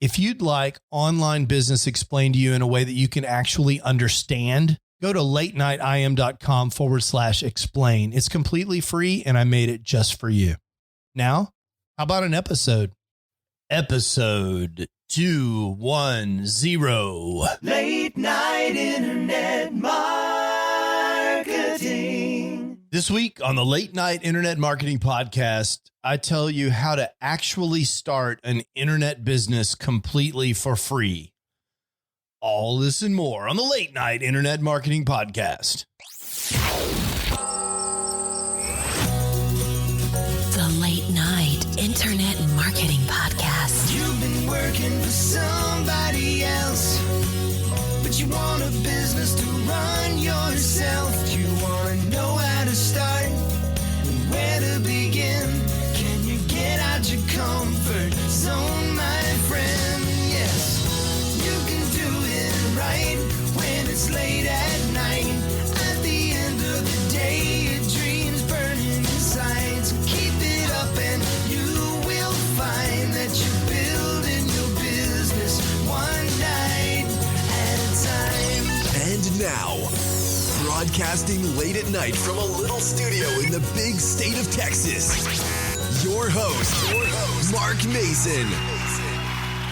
If you'd like online business explained to you in a way that you can actually understand, go to latenightim.com/explain. It's completely free, and I made it just for you. Now, how about an episode? Episode 210. Late Night Internet Marketing. This week on the Late Night Internet Marketing Podcast, I tell you how to actually start an internet business completely for free. All this and more on the Late Night Internet Marketing Podcast. The Late Night Internet Marketing Podcast. You've been working for somebody else, but you want a business to run yourself. You want to know how to start and where to begin. Can you get out your comfort zone, my friend? Yes, you can do it right when it's late at night. At the end of the day, your dreams burning inside. So keep it up and you will find that you're building your business one night at a time. And now, broadcasting late at night from a little studio in the big state of Texas, your host, Mark Mason.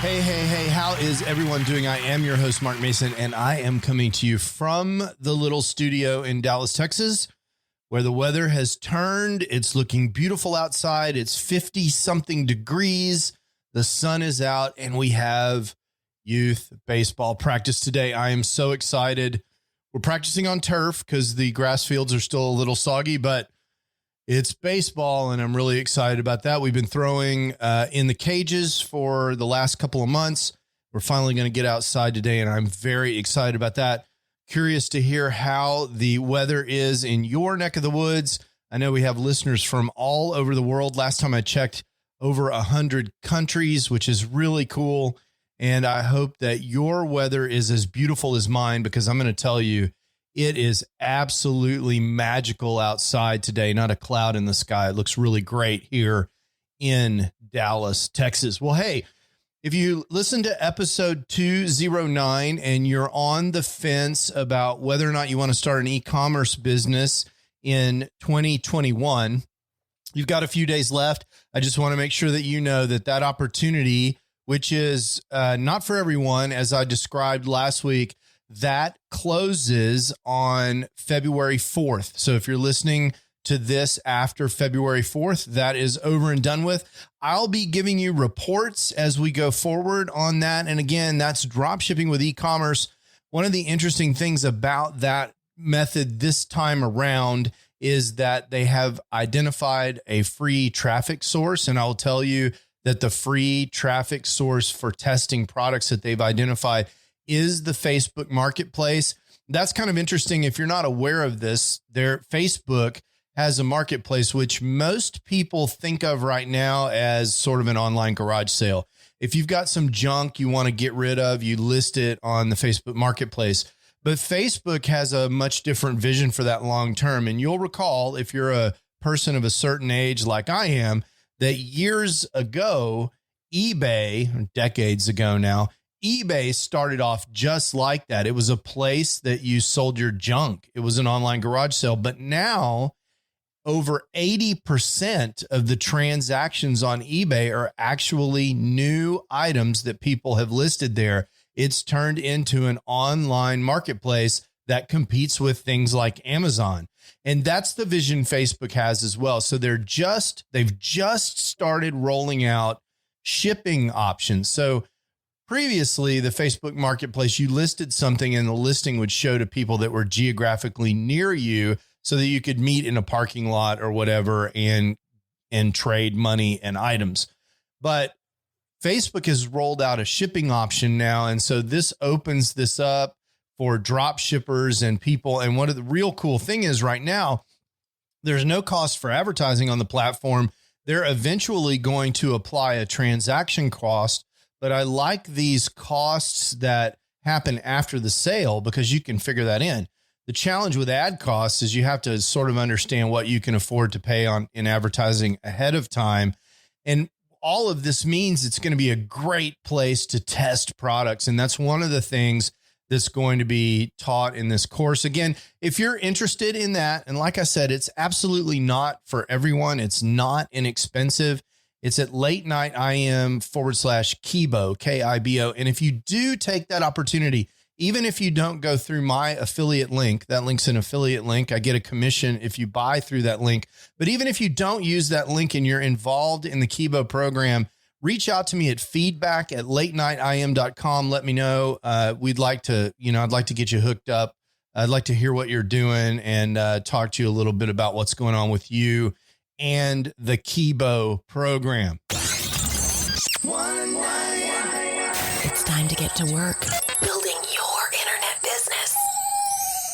Hey, how is everyone doing? I am your host, Mark Mason, and I am coming to you from the little studio in Dallas, Texas, where the weather has turned. It's looking beautiful outside. It's 50-something degrees. The sun is out, and we have youth baseball practice today. I am so excited. We're practicing on turf because the grass fields are still a little soggy, but it's baseball, and I'm really excited about that. We've been throwing in the cages for the last couple of months. We're finally going to get outside today, and I'm very excited about that. Curious to hear how the weather is in your neck of the woods. I know we have listeners from all over the world. Last time I checked, over 100 countries, which is really cool. And I hope that your weather is as beautiful as mine, because I'm going to tell you, it is absolutely magical outside today. Not a cloud in the sky. It looks really great here in Dallas, Texas. Well, hey, if you listen to episode 209 and you're on the fence about whether or not you want to start an e-commerce business in 2021, you've got a few days left. I just want to make sure that you know that that opportunity, which is not for everyone, as I described last week, that closes on February 4th. So if you're listening to this after February 4th, that is over and done with. I'll be giving you reports as we go forward on that. And again, that's drop shipping with e-commerce. One of the interesting things about that method this time around is that they have identified a free traffic source. And I'll tell you that the free traffic source for testing products that they've identified is the Facebook Marketplace. That's kind of interesting. If you're not aware of this, their Facebook has a marketplace, which most people think of right now as sort of an online garage sale. If you've got some junk you want to get rid of, you list it on the Facebook Marketplace. But Facebook has a much different vision for that long term. And you'll recall, if you're a person of a certain age like I am, that years ago, eBay, decades ago now, eBay started off just like that. It was a place that you sold your junk. It was an online garage sale. But now over 80% of the transactions on eBay are actually new items that people have listed there. It's turned into an online marketplace that competes with things like Amazon. And that's the vision Facebook has as well. So they've just started rolling out shipping options. So previously, the Facebook Marketplace, you listed something and the listing would show to people that were geographically near you so that you could meet in a parking lot or whatever and trade money and items. But Facebook has rolled out a shipping option now. And so this opens this up for drop shippers and people. And one of the real cool thing is right now, there's no cost for advertising on the platform. They're eventually going to apply a transaction cost. But I like these costs that happen after the sale because you can figure that in. The challenge with ad costs is you have to sort of understand what you can afford to pay in advertising ahead of time. And all of this means it's going to be a great place to test products. And that's one of the things that's going to be taught in this course. Again, if you're interested in that, and like I said, it's absolutely not for everyone. It's not inexpensive. It's at latenightIM/Kibo, Kibo. And if you do take that opportunity, even if you don't go through my affiliate link, that link's an affiliate link. I get a commission if you buy through that link. But even if you don't use that link and you're involved in the Kibo program, reach out to me at feedback@latenightIM.com. Let me know. We'd like to, I'd like to get you hooked up. I'd like to hear what you're doing and talk to you a little bit about what's going on with you and the Kibo program. It's time to get to work building your internet business.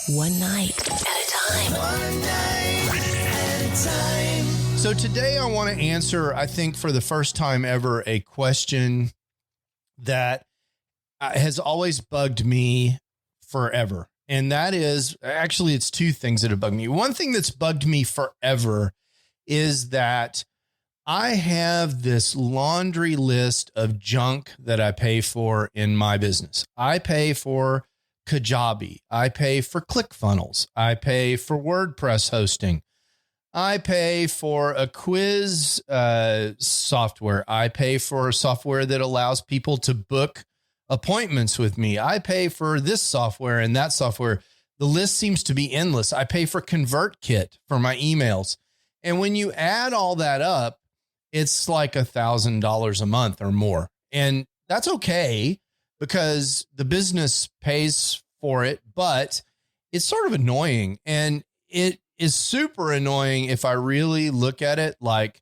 One night at a time. One night at a time. So today I want to answer, I think for the first time ever, a question that has always bugged me forever. And that is, actually, it's two things that have bugged me. One thing that's bugged me forever is that I have this laundry list of junk that I pay for in my business. I pay for Kajabi. I pay for ClickFunnels. I pay for WordPress hosting. I pay for a quiz software. I pay for software that allows people to book appointments with me. I pay for this software and that software. The list seems to be endless. I pay for ConvertKit for my emails. And when you add all that up, it's like $1,000 a month or more. And that's okay because the business pays for it, but it's sort of annoying. And it is super annoying if I really look at it. Like,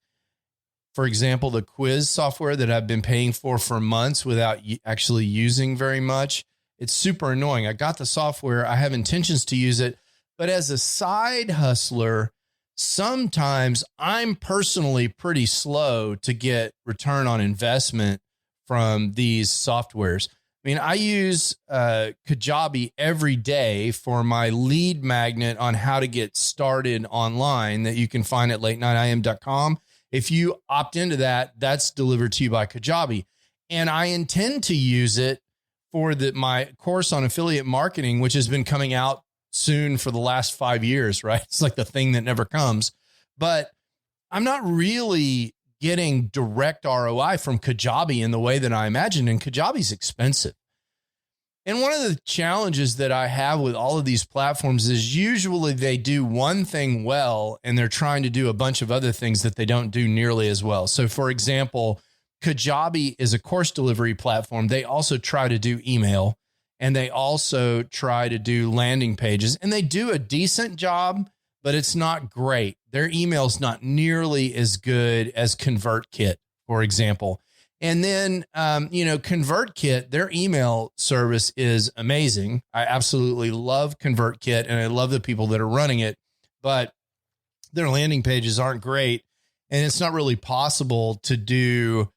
for example, the quiz software that I've been paying for months without actually using very much. It's super annoying. I got the software. I have intentions to use it, but as a side hustler, sometimes I'm personally pretty slow to get return on investment from these softwares. I mean, I use Kajabi every day for my lead magnet on how to get started online that you can find at latenightIM.com. If you opt into that, that's delivered to you by Kajabi. And I intend to use it for my course on affiliate marketing, which has been coming out soon for the last 5 years, right? It's like the thing that never comes. But I'm not really getting direct ROI from Kajabi in the way that I imagined, and Kajabi's expensive. And one of the challenges that I have with all of these platforms is usually they do one thing well, and they're trying to do a bunch of other things that they don't do nearly as well. So for example, Kajabi is a course delivery platform. They also try to do email, and they also try to do landing pages, and they do a decent job, but it's not great. Their email's not nearly as good as ConvertKit, for example. And then, ConvertKit, their email service is amazing. I absolutely love ConvertKit, and I love the people that are running it, but their landing pages aren't great. And it's not really possible to do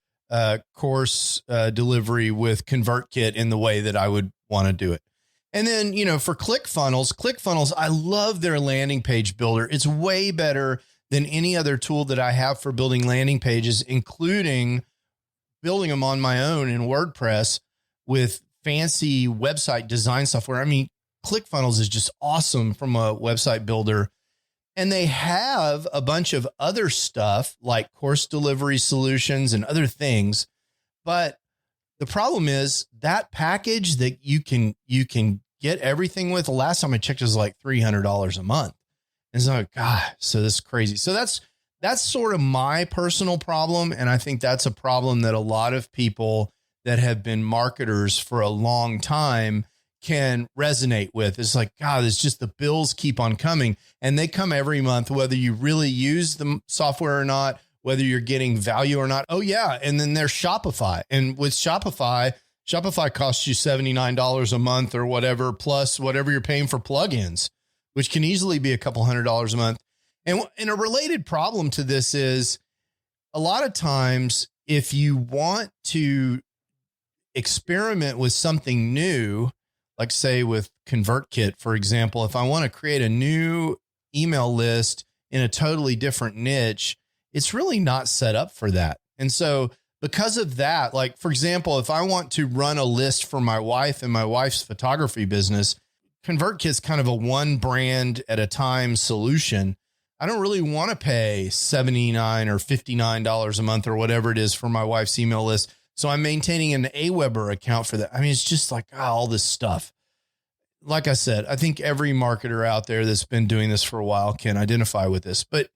course delivery with ConvertKit in the way that I would want to do it. And then, for ClickFunnels, I love their landing page builder. It's way better than any other tool that I have for building landing pages, including building them on my own in WordPress with fancy website design software. I mean, ClickFunnels is just awesome from a website builder. And they have a bunch of other stuff like course delivery solutions and other things. But the problem is that package that you can get everything with, the last time I checked, was like $300 a month. And it's like, God, so this is crazy. So that's sort of my personal problem. And I think that's a problem that a lot of people that have been marketers for a long time can resonate with. It's like, God, it's just the bills keep on coming, and they come every month, whether you really use the software or not, whether you're getting value or not. Oh yeah. And then there's Shopify. And with Shopify costs you $79 a month or whatever, plus whatever you're paying for plugins, which can easily be a couple $100 a month. And a related problem to this is a lot of times, if you want to experiment with something new, like say with ConvertKit, for example, if I want to create a new email list in a totally different niche, it's really not set up for that. And so because of that, like, for example, if I want to run a list for my wife and my wife's photography business, ConvertKit's kind of a one brand at a time solution. I don't really want to pay $79 or $59 a month or whatever it is for my wife's email list. So I'm maintaining an Aweber account for that. I mean, it's just like all this stuff. Like I said, I think every marketer out there that's been doing this for a while can identify with this. But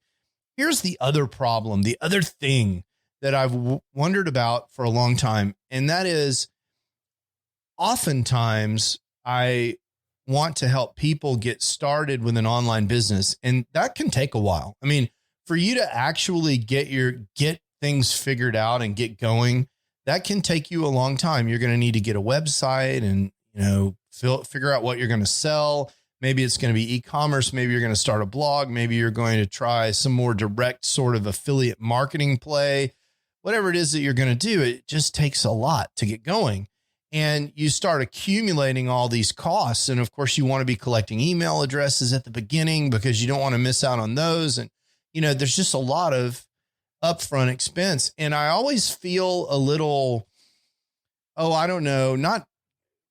here's the other problem, the other thing that I've wondered about for a long time. And that is oftentimes I want to help people get started with an online business. And that can take a while. I mean, for you to actually get things figured out and get going, that can take you a long time. You're going to need to get a website and, figure out what you're going to sell. Maybe it's going to be e-commerce. Maybe you're going to start a blog. Maybe you're going to try some more direct sort of affiliate marketing play. Whatever it is that you're going to do, it just takes a lot to get going. And you start accumulating all these costs. And of course, you want to be collecting email addresses at the beginning because you don't want to miss out on those. And, there's just a lot of upfront expense. And I always feel a little, not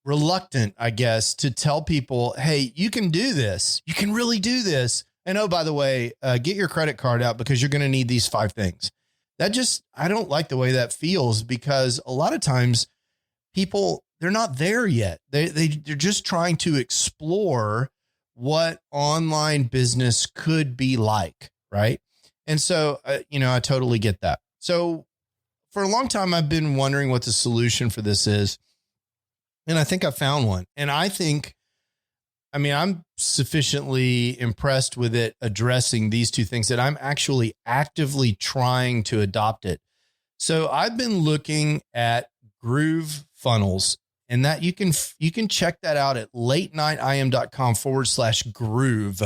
reluctant, I guess, to tell people, hey, you can do this. You can really do this. And oh, by the way, get your credit card out because you're going to need these 5 things. I don't like the way that feels because a lot of times people, they're not there yet. They're just trying to explore what online business could be like. Right. And so, I totally get that. So for a long time, I've been wondering what the solution for this is. And I think I found one. And I'm sufficiently impressed with it addressing these 2 things that I'm actually actively trying to adopt it. So I've been looking at Groove Funnels, and that you can check that out at latenightim.com/groove, GROOVE,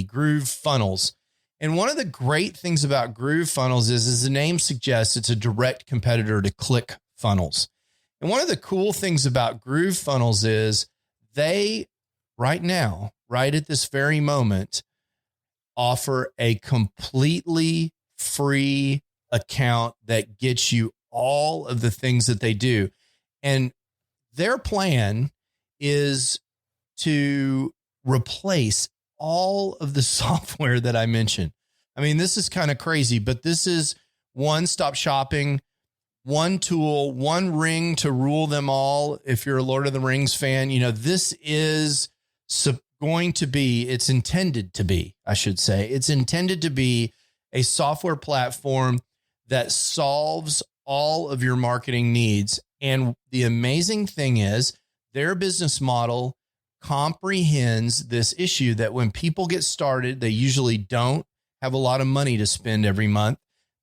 Groove Funnels. And one of the great things about Groove Funnels is, as the name suggests, it's a direct competitor to ClickFunnels. And one of the cool things about Groove Funnels is they, right now, right at this very moment, offer a completely free account that gets you all of the things that they do. And their plan is to replace all of the software that I mentioned. I mean, this is kind of crazy, but this is one-stop shopping, one tool, one ring to rule them all. If you're a Lord of the Rings fan, this is it's intended to be a software platform that solves all of your marketing needs. And the amazing thing is their business model comprehends this issue that when people get started, they usually don't have a lot of money to spend every month.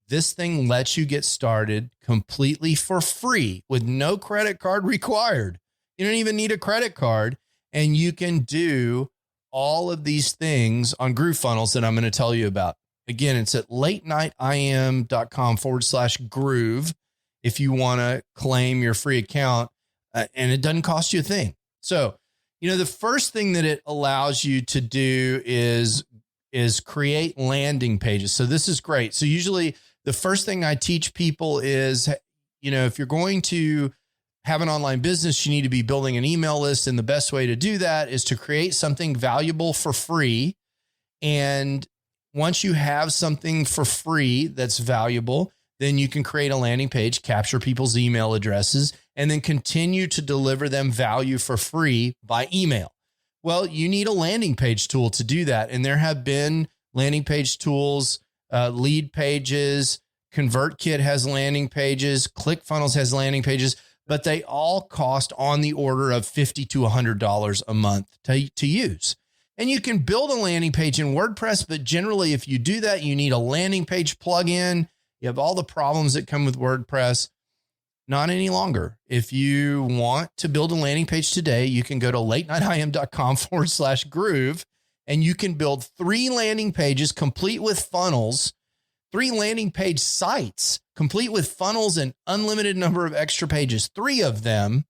This thing lets you get started completely for free with no credit card required. You don't even need a credit card, and you can do all of these things on Groove Funnels that I'm going to tell you about. Again, it's at latenightim.com/groove if you want to claim your free account, and it doesn't cost you a thing. So, the first thing that it allows you to do is create landing pages. So this is great. So usually the first thing I teach people is, if you're going to have an online business, you need to be building an email list. And the best way to do that is to create something valuable for free. And once you have something for free that's valuable, then you can create a landing page, capture people's email addresses, and then continue to deliver them value for free by email. Well, you need a landing page tool to do that. And there have been landing page tools, Lead Pages, ConvertKit has landing pages, ClickFunnels has landing pages, but they all cost on the order of $50 to $100 a month to use. And you can build a landing page in WordPress, but generally if you do that, you need a landing page plugin. You have all the problems that come with WordPress. Not any longer. If you want to build a landing page today, you can go to latenightim.com/groove, and you can build 3 landing pages complete with funnels, 3 landing page sites complete with funnels and unlimited number of extra pages, 3 of them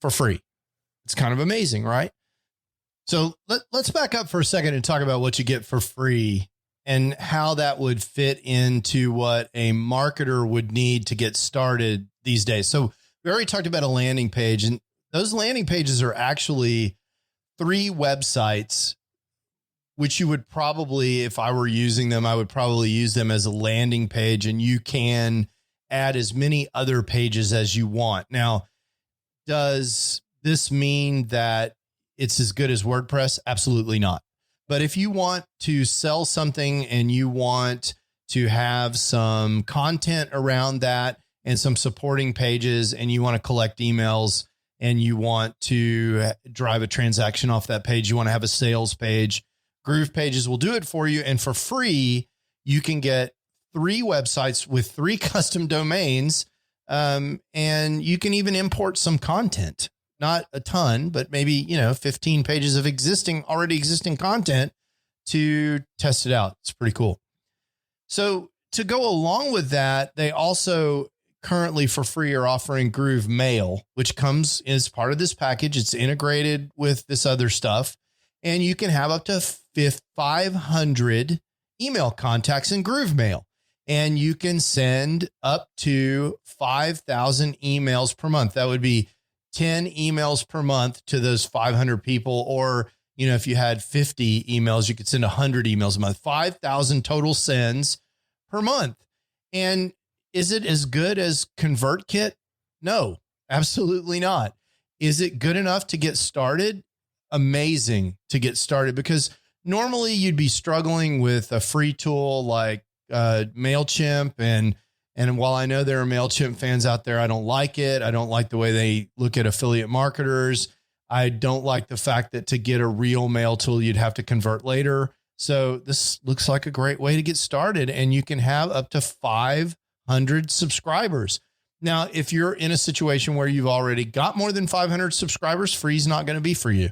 for free. It's kind of amazing, right? So let's back up for a second and talk about what you get for free. and how that would fit into what a marketer would need to get started these days. So we already talked about a landing page, and those landing pages are actually 3 websites, which you would probably, if I were using them, I would probably use them as a landing page, and you can add as many other pages as you want. Now, does this mean that it's as good as WordPress? Absolutely not. But if you want to sell something and you want to have some content around that and some supporting pages, and you want to collect emails and you want to drive a transaction off that page, you want to have a sales page, Groove Pages will do it for you. And for free, you can get 3 websites with 3 custom domains. And you can even import some content, not a ton, but maybe, 15 pages of already existing content to test it out. It's pretty cool. So to go along with that, they also currently for free are offering Groove Mail, which comes as part of this package. It's integrated with this other stuff, and you can have up to 500 email contacts in Groove Mail. And you can send up to 5,000 emails per month. That would be 10 emails per month to those 500 people. Or, if you had 50 emails, you could send 100 emails a month, 5,000 total sends per month. And is it as good as ConvertKit? No, absolutely not. Is it good enough to get started? Amazing to get started, because normally you'd be struggling with a free tool like MailChimp. And while I know there are MailChimp fans out there, I don't like it. I don't like the way they look at affiliate marketers. I don't like the fact that to get a real mail tool, you'd have to convert later. So this looks like a great way to get started, and you can have up to 500 subscribers. Now, if you're in a situation where you've already got more than 500 subscribers, free is not going to be for you.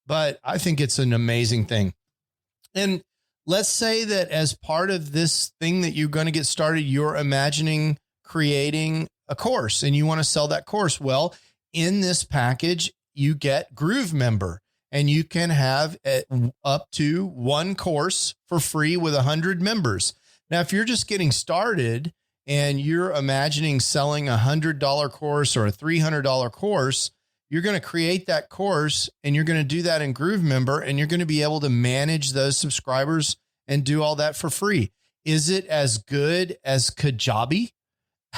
But I think it's an amazing thing. And let's say that as part of this thing that you're going to get started, you're imagining creating a course and you want to sell that course. Well, in this package, you get Groove Member, and you can have up to 1 course for free with 100 members. Now, if you're just getting started and you're imagining selling a $100 course or a $300 course, you're going to create that course and you're going to do that in Groove Member, and you're going to be able to manage those subscribers and do all that for free. Is it as good as Kajabi?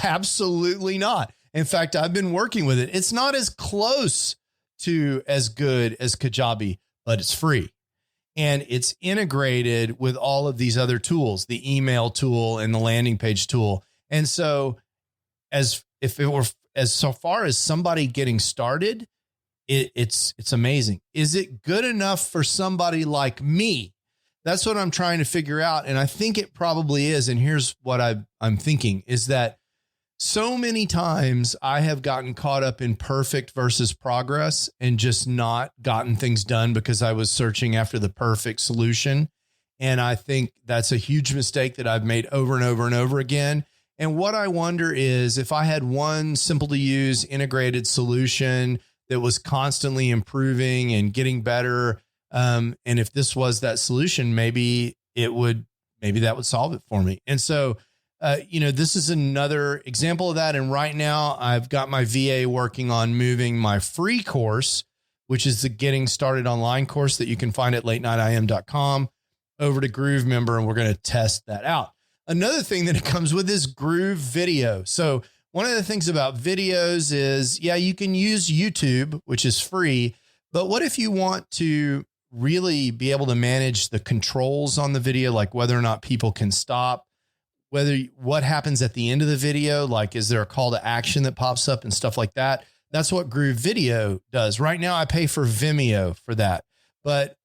Absolutely not. In fact, I've been working with it. It's not as close to as good as Kajabi, but it's free. And it's integrated with all of these other tools, the email tool and the landing page tool. And so so far as somebody getting started, it's amazing. Is it good enough for somebody like me? That's what I'm trying to figure out. And I think it probably is. And here's what I'm thinking is that so many times I have gotten caught up in perfect versus progress and just not gotten things done because I was searching after the perfect solution. And I think that's a huge mistake that I've made over and over and over again. And what I wonder is if I had one simple to use integrated solution that was constantly improving and getting better. And if this was that solution, maybe that would solve it for me. And so, this is another example of that. And right now I've got my VA working on moving my free course, which is the Getting Started Online course that you can find at latenightim.com, over to Groove Member. And we're going to test that out. Another thing that it comes with is Groove Video. So one of the things about videos is, you can use YouTube, which is free, but what if you want to really be able to manage the controls on the video, like whether or not people can stop, what happens at the end of the video, like is there a call to action that pops up and stuff like that? That's what Groove Video does. Right now I pay for Vimeo for that, but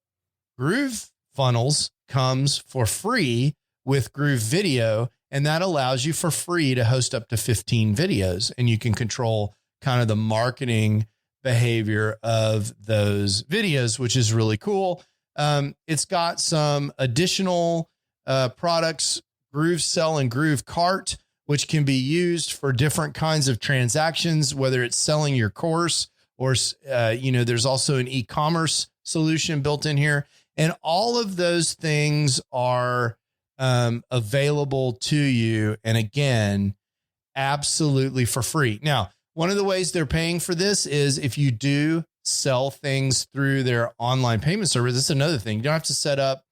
Groove Funnels comes for free with Groove Video, and that allows you for free to host up to 15 videos, and you can control kind of the marketing behavior of those videos, which is really cool. It's got some additional products, Groove Sell and Groove Cart, which can be used for different kinds of transactions, whether it's selling your course or, there's also an e-commerce solution built in here. And all of those things are available to you. And again, absolutely for free. Now, one of the ways they're paying for this is if you do sell things through their online payment service. This is another thing. You don't have to set up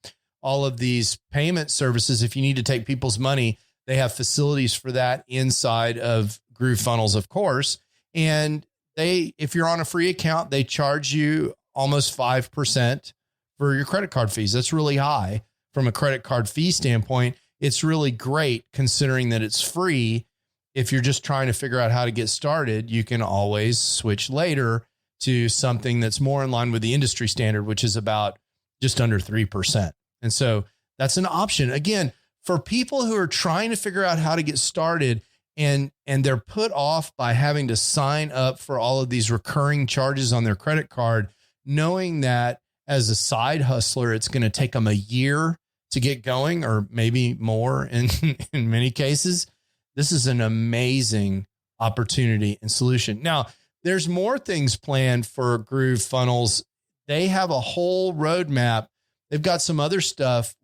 all of these payment services. If you need to take people's money, they have facilities for that inside of GrooveFunnels, of course. And if you're on a free account, they charge you almost 5% for your credit card fees. That's really high from a credit card fee standpoint. It's really great considering that it's free. If you're just trying to figure out how to get started, you can always switch later to something that's more in line with the industry standard, which is about just under 3%. And so that's an option. Again, for people who are trying to figure out how to get started and they're put off by having to sign up for all of these recurring charges on their credit card, knowing that as a side hustler, it's going to take them a year to get going, or maybe more in many cases. This is an amazing opportunity and solution. Now, there's more things planned for GrooveFunnels. They have a whole roadmap. They've got some other stuff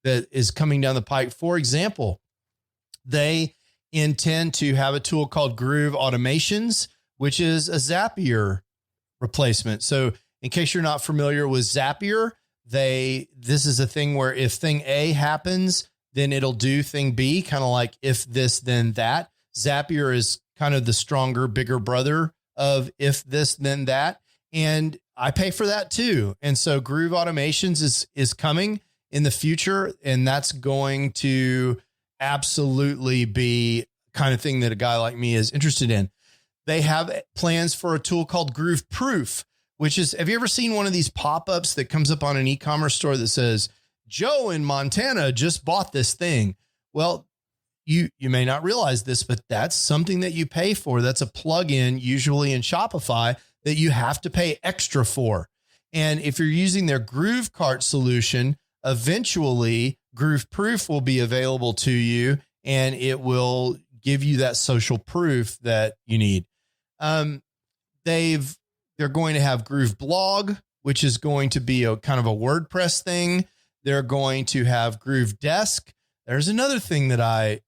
that is coming down the pike. For example, they intend to have a tool called Groove Automations, which is a Zapier replacement. So in case you're not familiar with Zapier, this is a thing where if thing A happens, then it'll do thing B, kind of like if this, then that. Zapier is kind of the stronger, bigger brother of if this, then that. And I pay for that too. And so Groove Automations is coming in the future. And that's going to absolutely be kind of thing that a guy like me is interested in. They have plans for a tool called Groove Proof, which is, have you ever seen one of these pop-ups that comes up on an e-commerce store that says, Joe in Montana just bought this thing? Well, you may not realize this, but that's something that you pay for. That's a plugin, usually in Shopify, that you have to pay extra for. And if you're using their Groove Cart solution, eventually Groove Proof will be available to you, and it will give you that social proof that you need. They're going to have Groove Blog, which is going to be a kind of a WordPress thing. They're going to have Groove Desk. There's another thing that I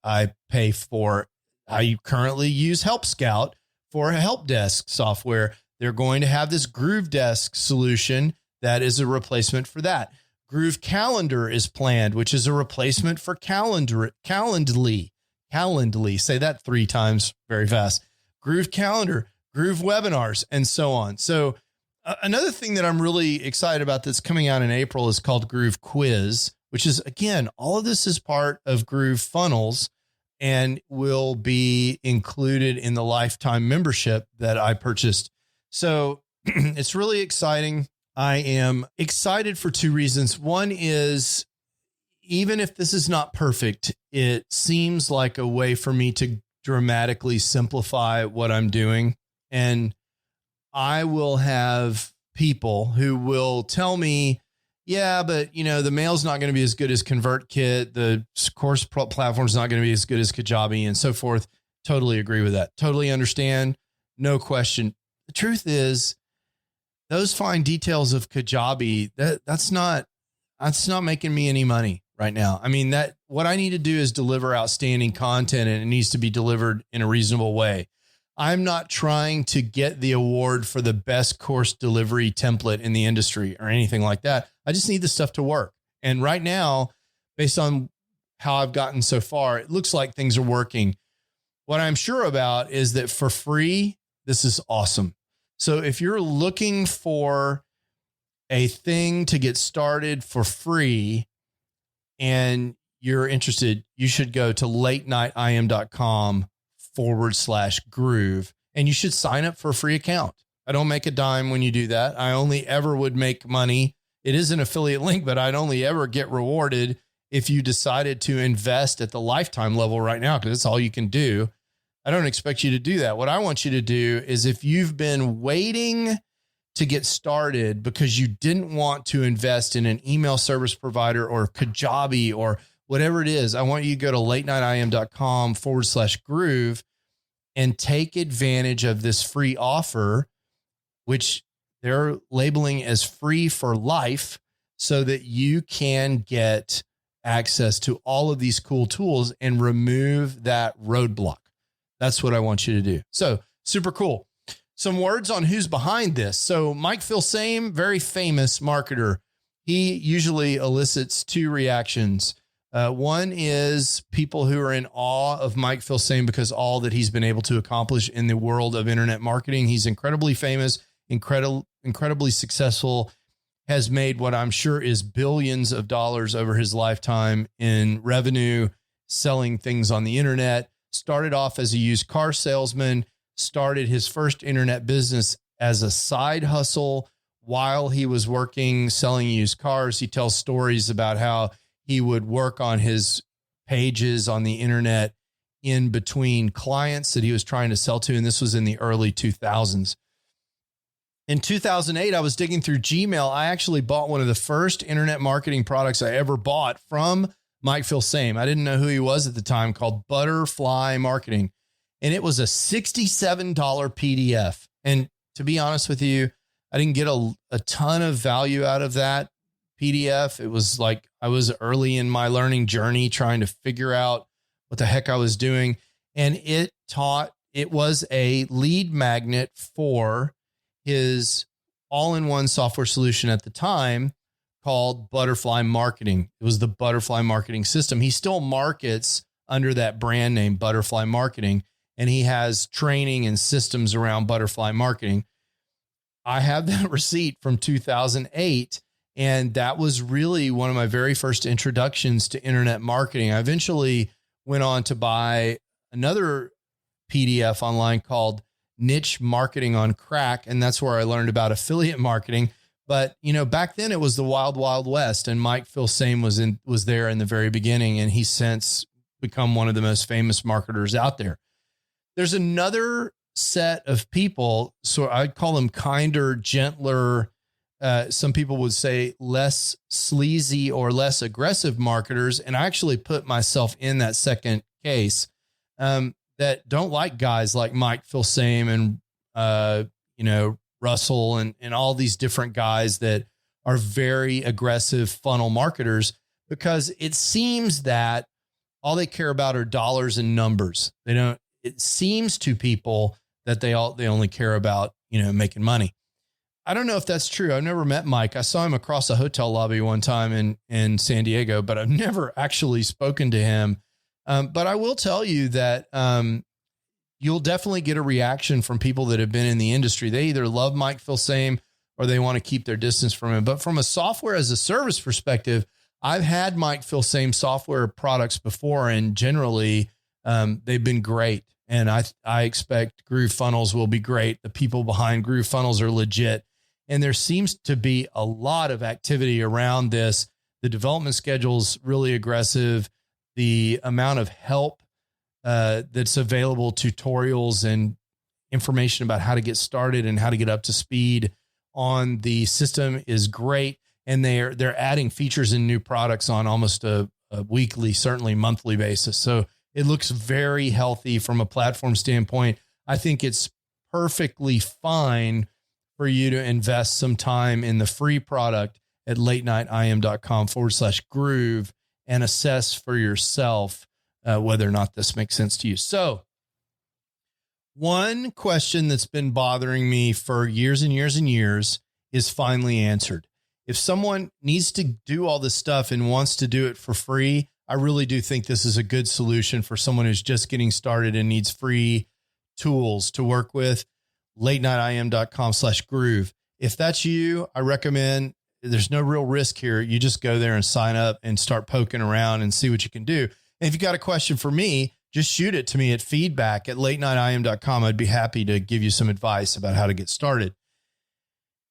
pay for. I currently use Help Scout for help desk software. They're going to have this Groove Desk solution that is a replacement for that. Groove Calendar is planned, which is a replacement for Calendly. Say that 3 times very fast. Groove Calendar, Groove Webinars, and so on. So another thing that I'm really excited about that's coming out in April is called Groove Quiz, which is, again, all of this is part of GrooveFunnels and will be included in the lifetime membership that I purchased. So it's really exciting. I am excited for 2 reasons. One is, even if this is not perfect, it seems like a way for me to dramatically simplify what I'm doing. And I will have people who will tell me, yeah, but the mail's not going to be as good as ConvertKit. The course platform is not going to be as good as Kajabi and so forth. Totally agree with that. Totally understand. No question. The truth is, those fine details of Kajabi, that's not making me any money right now. I mean, what I need to do is deliver outstanding content, and it needs to be delivered in a reasonable way. I'm not trying to get the award for the best course delivery template in the industry or anything like that. I just need the stuff to work. And right now, based on how I've gotten so far, it looks like things are working. What I'm sure about is that for free, this is awesome. So if you're looking for a thing to get started for free and you're interested, you should go to latenightim.com/groove, and you should sign up for a free account. I don't make a dime when you do that. I only ever would make money. It is an affiliate link, but I'd only ever get rewarded if you decided to invest at the lifetime level right now, because that's all you can do. I don't expect you to do that. What I want you to do is, if you've been waiting to get started because you didn't want to invest in an email service provider or Kajabi or whatever it is, I want you to go to latenightim.com/groove and take advantage of this free offer, which they're labeling as free for life, so that you can get access to all of these cool tools and remove that roadblock. That's what I want you to do. So super cool. Some words on who's behind this. So Mike Filsaime, very famous marketer. He usually elicits two reactions. One is people who are in awe of Mike Filsaime because all that he's been able to accomplish in the world of internet marketing. He's incredibly famous, incredibly successful, has made what I'm sure is billions of dollars over his lifetime in revenue, selling things on the internet. Started off as a used car salesman, started his first internet business as a side hustle while he was working, selling used cars. He tells stories about how he would work on his pages on the internet in between clients that he was trying to sell to. And this was in the early 2000s. In 2008, I was digging through Gmail. I actually bought one of the first internet marketing products I ever bought from Mike Filsaime. I didn't know who he was at the time, called Butterfly Marketing. And it was a $67 PDF. And to be honest with you, I didn't get a ton of value out of that PDF. It was like I was early in my learning journey trying to figure out what the heck I was doing. And it was a lead magnet for his all-in-one software solution at the time called Butterfly Marketing. It was the Butterfly Marketing System. He still markets under that brand name, Butterfly Marketing, and he has training and systems around Butterfly Marketing. I have that receipt from 2008, and that was really one of my very first introductions to internet marketing. I eventually went on to buy another PDF online called Niche Marketing on Crack, and that's where I learned about affiliate marketing. But, back then it was the wild, wild west, and Mike Filsaime was there in the very beginning, and he's since become one of the most famous marketers out there. There's another set of people, so I'd call them kinder, gentler, some people would say less sleazy or less aggressive marketers. And I actually put myself in that second case, that don't like guys like Mike Filsaime and, Russell and all these different guys that are very aggressive funnel marketers, because it seems that all they care about are dollars and numbers. It seems to people that they only care about, making money. I don't know if that's true. I've never met Mike. I saw him across a hotel lobby one time in San Diego, but I've never actually spoken to him. But I will tell you that, you'll definitely get a reaction from people that have been in the industry. They either love Mike Filsaime or they want to keep their distance from him. But from a software as a service perspective, I've had Mike Filsaime software products before, and generally they've been great. And I expect Groove Funnels will be great. The people behind Groove Funnels are legit. And there seems to be a lot of activity around this. The development schedule's really aggressive. The amount of help that's available, tutorials and information about how to get started and how to get up to speed on the system is great. And they're adding features and new products on almost a weekly, certainly monthly basis. So it looks very healthy from a platform standpoint. I think it's perfectly fine for you to invest some time in the free product at latenightim.com/groove and assess for yourself whether or not this makes sense to you. So one question that's been bothering me for years and years and years is finally answered. If someone needs to do all this stuff and wants to do it for free, I really do think this is a good solution for someone who's just getting started and needs free tools to work with. latenightim.com/groove. If that's you, I recommend, there's no real risk here. You just go there and sign up and start poking around and see what you can do. And if you got a question for me, just shoot it to me at feedback@latenightim.com. I'd be happy to give you some advice about how to get started.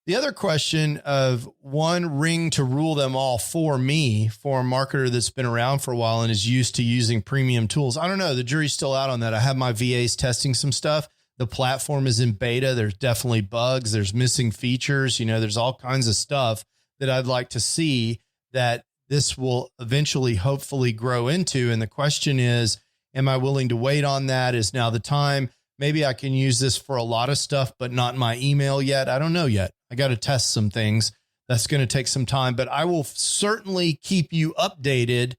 The other question of one ring to rule them all for me, for a marketer that's been around for a while and is used to using premium tools. I don't know. The jury's still out on that. I have my VAs testing some stuff. The platform is in beta. There's definitely bugs. There's missing features. There's all kinds of stuff that I'd like to see that this will eventually, hopefully grow into. And the question is, am I willing to wait on that? Is now the time? Maybe I can use this for a lot of stuff, but not my email yet. I don't know yet. I got to test some things. That's going to take some time, but I will certainly keep you updated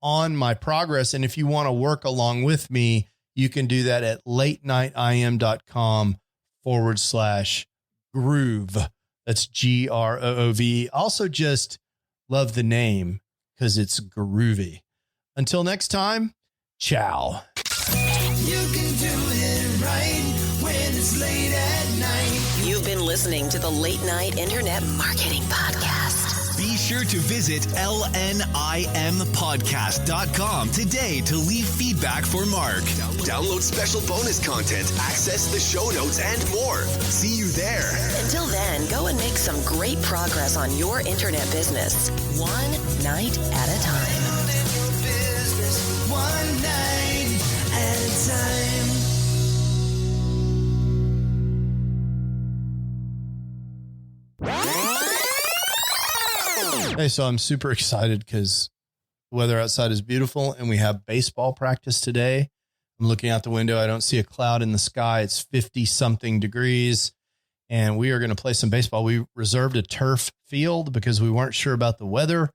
on my progress. And if you want to work along with me, you can do that at latenightim.com/groove. That's GROOV. Also just love the name because it's groovy. Until next time, ciao. You can do it right when it's late at night. You've been listening to the Late Night Internet Marketing Podcast. Be sure to visit LNIMpodcast.com today to leave feedback for Mark. Download special bonus content, access the show notes, and more. See you there. Until then, go and make some great progress on your internet business, one night at a time. Business one night at a time. Hey, so I'm super excited because the weather outside is beautiful and we have baseball practice today. I'm looking out the window. I don't see a cloud in the sky. It's 50 something degrees and we are going to play some baseball. We reserved a turf field because we weren't sure about the weather.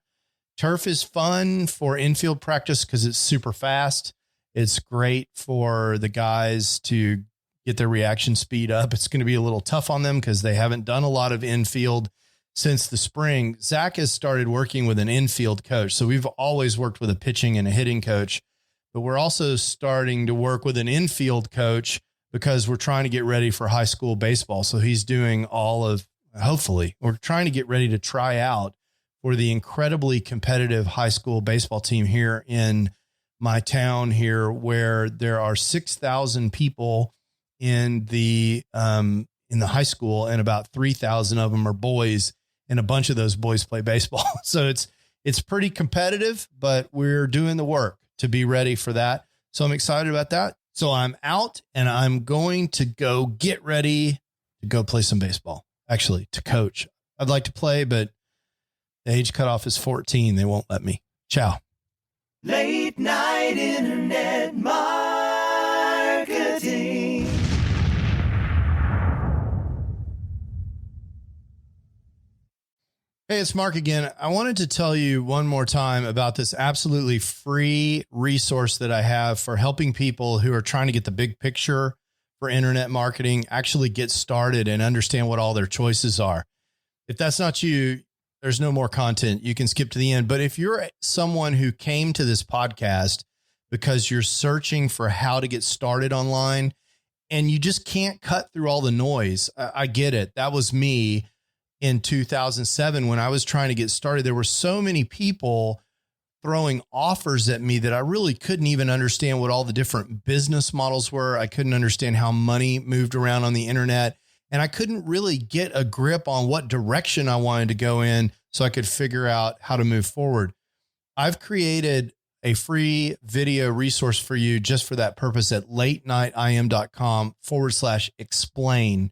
Turf is fun for infield practice because it's super fast. It's great for the guys to get their reaction speed up. It's going to be a little tough on them because they haven't done a lot of infield since the spring. Zach has started working with an infield coach. So we've always worked with a pitching and a hitting coach, but we're also starting to work with an infield coach because we're trying to get ready for high school baseball. So he's doing hopefully we're trying to get ready to try out for the incredibly competitive high school baseball team here in my town here, where there are 6,000 people in the high school and about 3,000 of them are boys. And a bunch of those boys play baseball. So it's pretty competitive, but we're doing the work to be ready for that. So I'm excited about that. So I'm out and I'm going to go get ready to go play some baseball, actually to coach. I'd like to play, but the age cutoff is 14. They won't let me. Ciao. Late night internet marketing. Hey, it's Mark again. I wanted to tell you one more time about this absolutely free resource that I have for helping people who are trying to get the big picture for internet marketing, actually get started and understand what all their choices are. If that's not you, there's no more content. You can skip to the end. But if you're someone who came to this podcast because you're searching for how to get started online and you just can't cut through all the noise, I get it. That was me. In 2007, when I was trying to get started, there were so many people throwing offers at me that I really couldn't even understand what all the different business models were. I couldn't understand how money moved around on the internet, and I couldn't really get a grip on what direction I wanted to go in so I could figure out how to move forward. I've created a free video resource for you just for that purpose at latenightim.com/explain.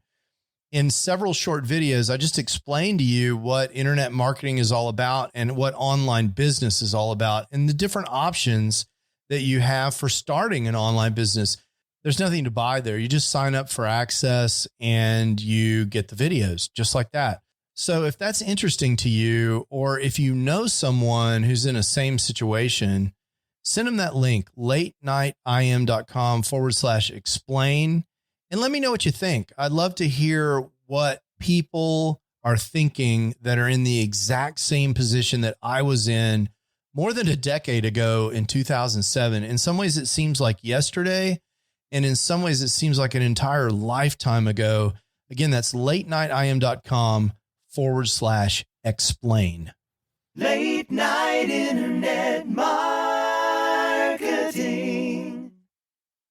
In several short videos, I just explained to you what internet marketing is all about and what online business is all about and the different options that you have for starting an online business. There's nothing to buy there. You just sign up for access and you get the videos just like that. So if that's interesting to you, or if you know someone who's in a same situation, send them that link, latenightim.com/explain. And let me know what you think. I'd love to hear what people are thinking that are in the exact same position that I was in more than a decade ago in 2007. In some ways, it seems like yesterday. And in some ways, it seems like an entire lifetime ago. Again, that's latenightim.com/explain. Late night internet marketing.